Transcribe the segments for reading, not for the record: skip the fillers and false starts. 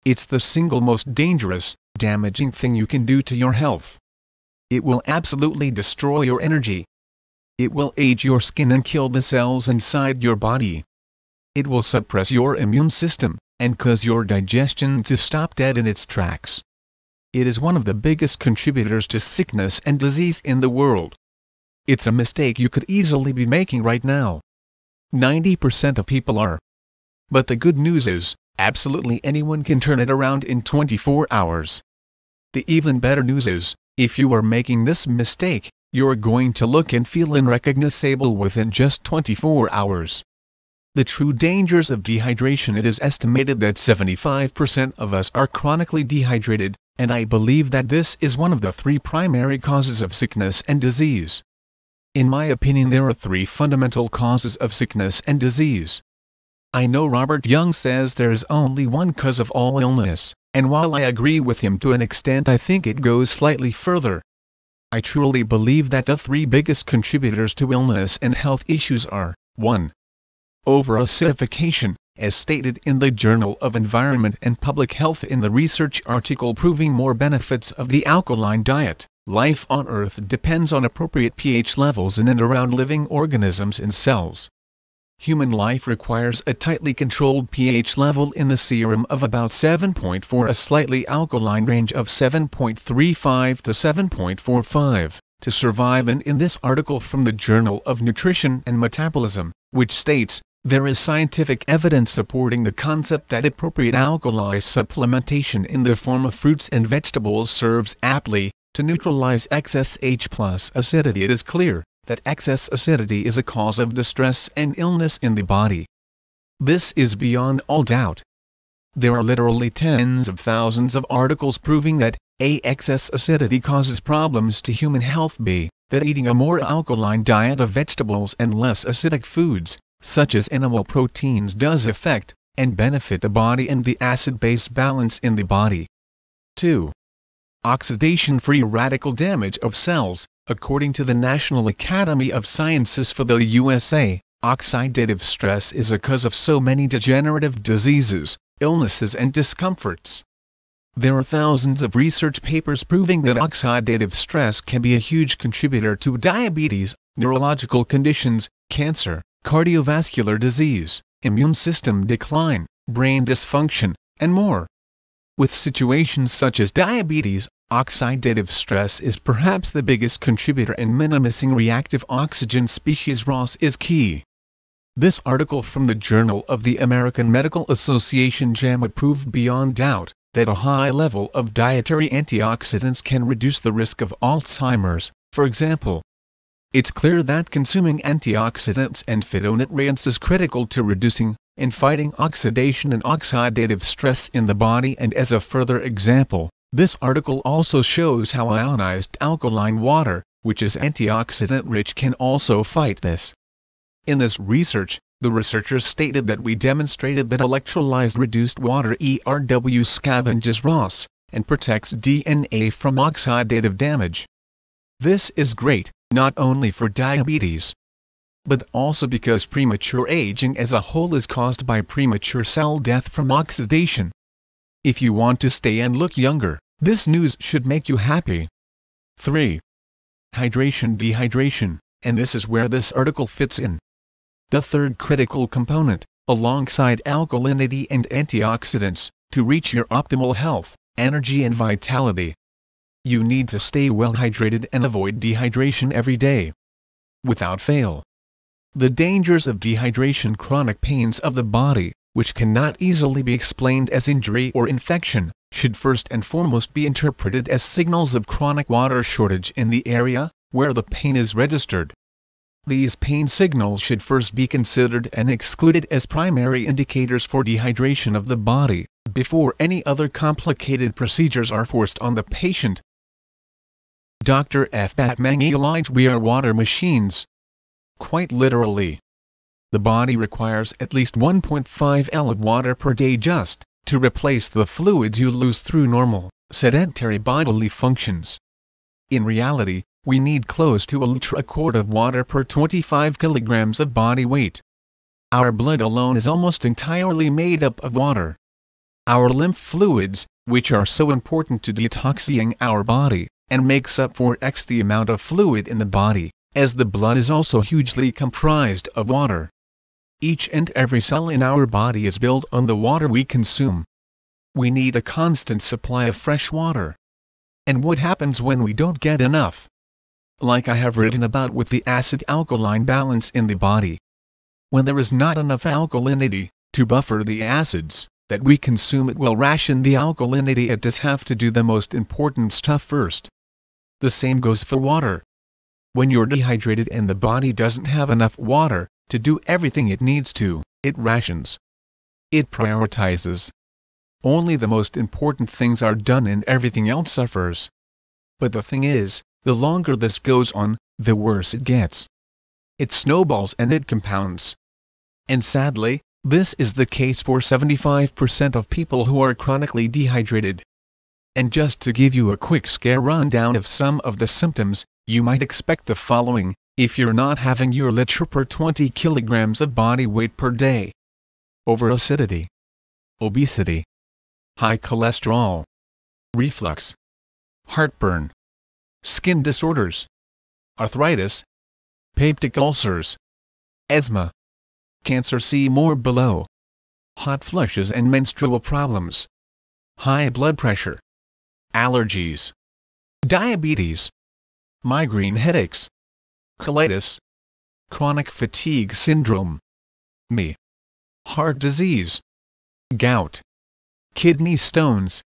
It's the single most dangerous, damaging thing you can do to your health. It will absolutely destroy your energy. It will age your skin and kill the cells inside your body. It will suppress your immune system, and cause your digestion to stop dead in its tracks. It is one of the biggest contributors to sickness and disease in the world. It's a mistake you could easily be making right now. 90% of people are. But the good news is, absolutely anyone can turn it around in 24 hours. The even better news is, if you are making this mistake, you're going to look and feel unrecognizable within just 24 hours. The true dangers of dehydration. It is estimated that 75% of us are chronically dehydrated, and I believe that this is one of the 3 primary causes of sickness and disease. In my opinion, there are 3 fundamental causes of sickness and disease. I know Robert Young says there is only one cause of all illness, and while I agree with him to an extent, I think it goes slightly further. I truly believe that the 3 biggest contributors to illness and health issues are, 1. Over-acidification, as stated in the Journal of Environment and Public Health in the research article proving more benefits of the alkaline diet. Life on Earth depends on appropriate pH levels in and around living organisms and cells. Human life requires a tightly controlled pH level in the serum of about 7.4, a slightly alkaline range of 7.35 to 7.45, to survive. And in this article from the Journal of Nutrition and Metabolism, which states, there is scientific evidence supporting the concept that appropriate alkali supplementation in the form of fruits and vegetables serves aptly to neutralize excess H+ acidity. It is clear that excess acidity is a cause of distress and illness in the body. This is beyond all doubt. There are literally tens of thousands of articles proving that A. Excess acidity causes problems to human health. B. That eating a more alkaline diet of vegetables and less acidic foods, such as animal proteins, does affect and benefit the body and the acid-base balance in the body. 2. Oxidation-free radical damage of cells. According to the National Academy of Sciences for the USA, oxidative stress is a cause of so many degenerative diseases, illnesses and discomforts. There are thousands of research papers proving that oxidative stress can be a huge contributor to diabetes, neurological conditions, cancer, cardiovascular disease, immune system decline, brain dysfunction, and more. With situations such as diabetes, oxidative stress is perhaps the biggest contributor, and minimizing reactive oxygen species ROS is key. This article from the Journal of the American Medical Association JAMA proved beyond doubt that a high level of dietary antioxidants can reduce the risk of Alzheimer's, for example. It's clear that consuming antioxidants and phytonutrients is critical to reducing and fighting oxidation and oxidative stress in the body. And as a further example, this article also shows how ionized alkaline water, which is antioxidant rich, can also fight this. In this research, the researchers stated that we demonstrated that electrolyzed reduced water ERW scavenges ROS and protects DNA from oxidative damage. This is great, not only for diabetes, but also because premature aging as a whole is caused by premature cell death from oxidation. If you want to stay and look younger, this news should make you happy. 3. Dehydration, and this is where this article fits in. The third critical component, alongside alkalinity and antioxidants, to reach your optimal health, energy and vitality. You need to stay well hydrated and avoid dehydration every day. Without fail. The dangers of dehydration: chronic pains of the body, which cannot easily be explained as injury or infection, should first and foremost be interpreted as signals of chronic water shortage in the area where the pain is registered. These pain signals should first be considered and excluded as primary indicators for dehydration of the body, before any other complicated procedures are forced on the patient. Dr. F. Batmanghelidge: we are water machines. Quite literally. The body requires at least 1.5 L of water per day just to replace the fluids you lose through normal, sedentary bodily functions. In reality, we need close to a quart of water per 25 kilograms of body weight. Our blood alone is almost entirely made up of water. Our lymph fluids, which are so important to detoxifying our body, and makes up for x the amount of fluid in the body, as the blood is also hugely comprised of water. Each and every cell in our body is built on the water we consume. We need a constant supply of fresh water. And what happens when we don't get enough? Like I have written about with the acid-alkaline balance in the body. When there is not enough alkalinity to buffer the acids that we consume, it will ration the alkalinity. It does have to do the most important stuff first. The same goes for water. When you're dehydrated and the body doesn't have enough water to do everything it needs to, it rations. It prioritizes. Only the most important things are done and everything else suffers. But the thing is, the longer this goes on, the worse it gets. It snowballs and it compounds. And sadly, this is the case for 75% of people who are chronically dehydrated. And just to give you a quick scare rundown of some of the symptoms, you might expect the following, if you're not having your liter per 20 kilograms of body weight per day. Overacidity, obesity, high cholesterol, reflux, heartburn, skin disorders, arthritis, peptic ulcers, asthma, cancer. See more below. Hot flushes and menstrual problems, high blood pressure, allergies, diabetes, migraine headaches, colitis, chronic fatigue syndrome, ME, heart disease, gout, kidney stones,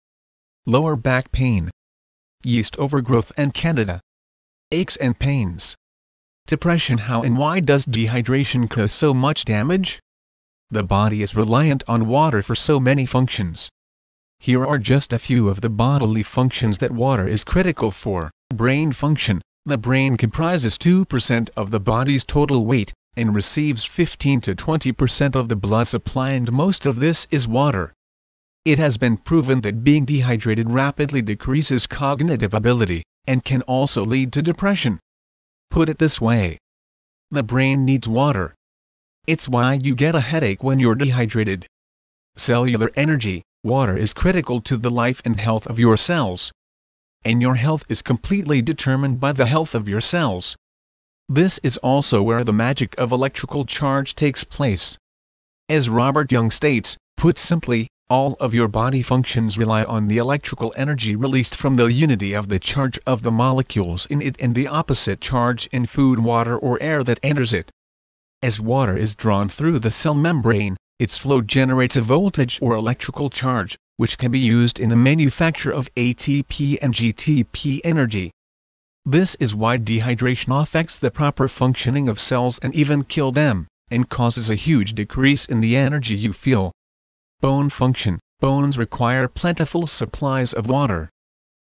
lower back pain, yeast overgrowth and candida, aches and pains, depression. How and why does dehydration cause so much damage? The body is reliant on water for so many functions. Here are just a few of the bodily functions that water is critical for. Brain function. The brain comprises 2% of the body's total weight, and receives 15 to 20% of the blood supply, and most of this is water. It has been proven that being dehydrated rapidly decreases cognitive ability, and can also lead to depression. Put it this way. The brain needs water. It's why you get a headache when you're dehydrated. Cellular energy. Water is critical to the life and health of your cells. And your health is completely determined by the health of your cells. This is also where the magic of electrical charge takes place. As Robert Young states, put simply, all of your body functions rely on the electrical energy released from the unity of the charge of the molecules in it and the opposite charge in food, water, or air that enters it. As water is drawn through the cell membrane, its flow generates a voltage or electrical charge, which can be used in the manufacture of ATP and GTP energy. This is why dehydration affects the proper functioning of cells and even kill them, and causes a huge decrease in the energy you feel. Bone function. Bones require plentiful supplies of water.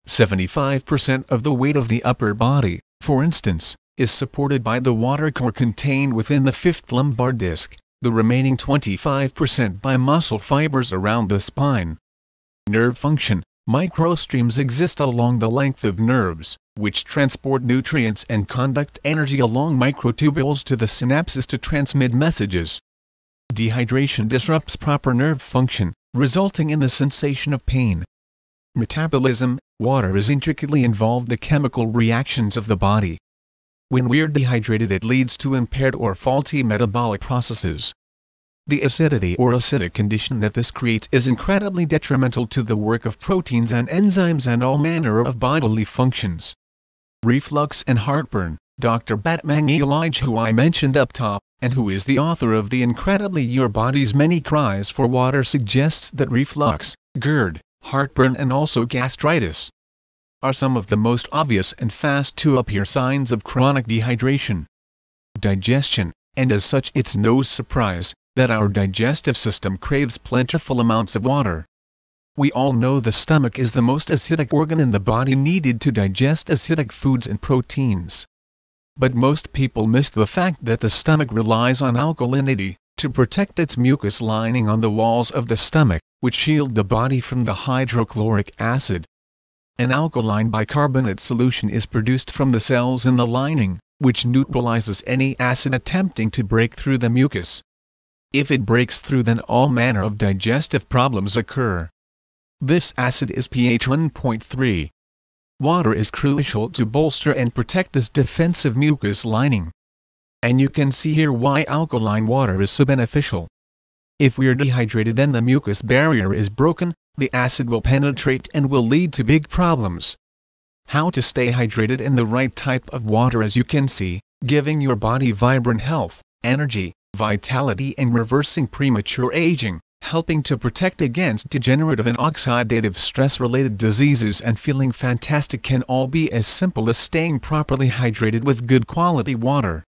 75% of the weight of the upper body, for instance, is supported by the water core contained within the fifth lumbar disc, the remaining 25% by muscle fibers around the spine. Nerve function. Microstreams exist along the length of nerves, which transport nutrients and conduct energy along microtubules to the synapses to transmit messages. Dehydration disrupts proper nerve function, resulting in the sensation of pain. Metabolism. Water is intricately involved in the chemical reactions of the body. When we're dehydrated, it leads to impaired or faulty metabolic processes. The acidity or acidic condition that this creates is incredibly detrimental to the work of proteins and enzymes and all manner of bodily functions. Reflux and heartburn. Dr. Batmang Elijah, who I mentioned up top, and who is the author of the incredibly Your Body's Many Cries for Water, suggests that reflux, GERD, heartburn and also gastritis are some of the most obvious and fast to appear signs of chronic dehydration. Digestion, and as such it's no surprise that our digestive system craves plentiful amounts of water. We all know the stomach is the most acidic organ in the body, needed to digest acidic foods and proteins. But most people miss the fact that the stomach relies on alkalinity to protect its mucus lining on the walls of the stomach, which shield the body from the hydrochloric acid. An alkaline bicarbonate solution is produced from the cells in the lining, which neutralizes any acid attempting to break through the mucus. If it breaks through, then all manner of digestive problems occur. This acid is pH 1.3. Water is crucial to bolster and protect this defensive mucus lining. And you can see here why alkaline water is so beneficial. If we are dehydrated, then the mucus barrier is broken, the acid will penetrate and will lead to big problems. How to stay hydrated in the right type of water? As you can see, giving your body vibrant health, energy, vitality, and reversing premature aging, helping to protect against degenerative and oxidative stress-related diseases, and feeling fantastic can all be as simple as staying properly hydrated with good quality water.